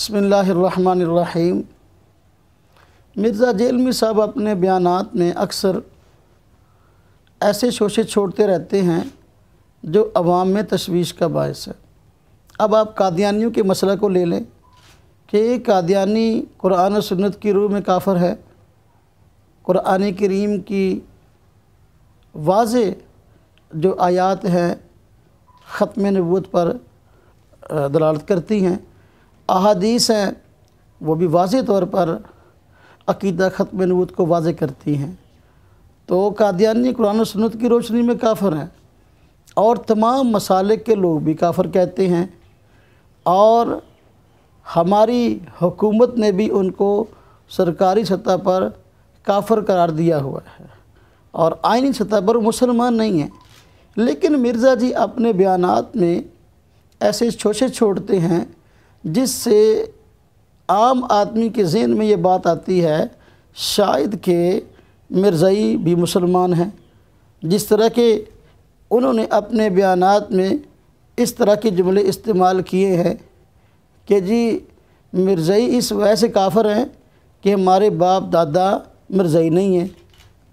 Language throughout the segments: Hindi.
बिस्मिल्लाहिर्रहमानिर्रहीम। मिर्ज़ा जेलमी साहब अपने बयानात में अक्सर ऐसे शोशे छोड़ते रहते हैं जो अवाम में तशवीश का बायस है। अब आप कादियानियों के मसला को ले लें कि कादियानी कुरान और सुन्नत की रूह में काफ़िर है। कुरान करीम की वाज़े जो आयात हैं ख़त्म नबूवत पर दलालत करती हैं, अहादीस हैं वो भी वाज़े तौर पर अक़ीदा ख़त्म नबूवत को वाज़े करती हैं। तो कादियानी कुरान और सुन्नत की रोशनी में काफ़िर हैं और तमाम मसालिक के लोग भी काफ़िर कहते हैं और हमारी हुकूमत ने भी उनको सरकारी सतह पर काफ़िर करार दिया हुआ है और आइनी सतह पर मुसलमान नहीं हैं। लेकिन मिर्ज़ा जी अपने बयानात में ऐसे शोशे छोड़ते हैं जिससे आम आदमी के ज़हन में ये बात आती है शायद कि मिर्ज़ाई भी मुसलमान हैं। जिस तरह के उन्होंने अपने बयानात में इस तरह के जुमले इस्तेमाल किए हैं कि जी मिर्ज़ाई इस वजह से काफ़िर हैं कि हमारे बाप दादा मिर्ज़ाई नहीं हैं।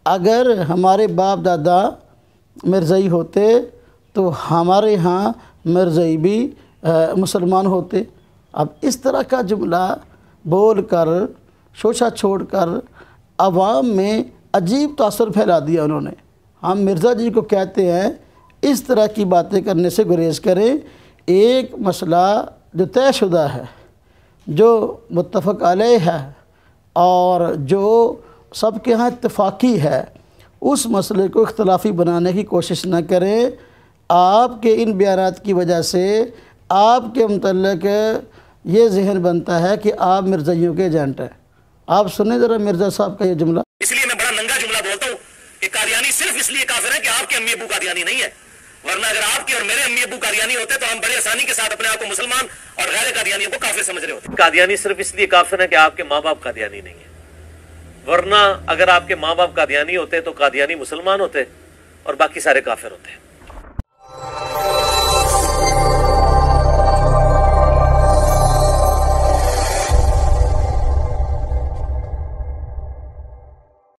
अगर हमारे बाप दादा मिर्ज़ाई होते तो हमारे यहाँ मिर्ज़ाई भी मुसलमान होते। अब इस तरह का जुमला बोल कर शोशा छोड़ कर आवाम में अजीब तासुर फैला दिया उन्होंने। हम मिर्ज़ा जी को कहते हैं इस तरह की बातें करने से गुरेज करें। एक मसला जो तयशुदा है, जो मुत्तफ़क़ अलैह है और जो सबके यहाँ इत्तफ़ाक़ी है, उस मसले को इख्तलाफी बनाने की कोशिश न करें। आपके इन बयानात की वजह से आपके मुतल्लिक़ ये जहन बनता है कि आप मिर्ज़ाइयों के एजेंट हैं। आप सुने ज़रा मिर्ज़ा साहब का ये जुमला। इसलिए मैं बड़ा नंगा जुमला बोलता हूँ कि कादियानी सिर्फ इसलिए काफिर है कि आपके अम्मी अबू कादियानी नहीं है, वरना अगर आपके और मेरे अम्मी अबू कादियानी होते तो हम बड़े आसानी के साथ अपने आप को मुसलमान और गैर कादियानियों को काफिर समझ रहे होते। कादियानी सिर्फ इसलिए काफिर है कि आपके माँ बाप कादियानी नहीं है, वरना अगर आपके माँ बाप कादियानी होते तो कादियानी मुसलमान होते और बाकी सारे काफिर होते।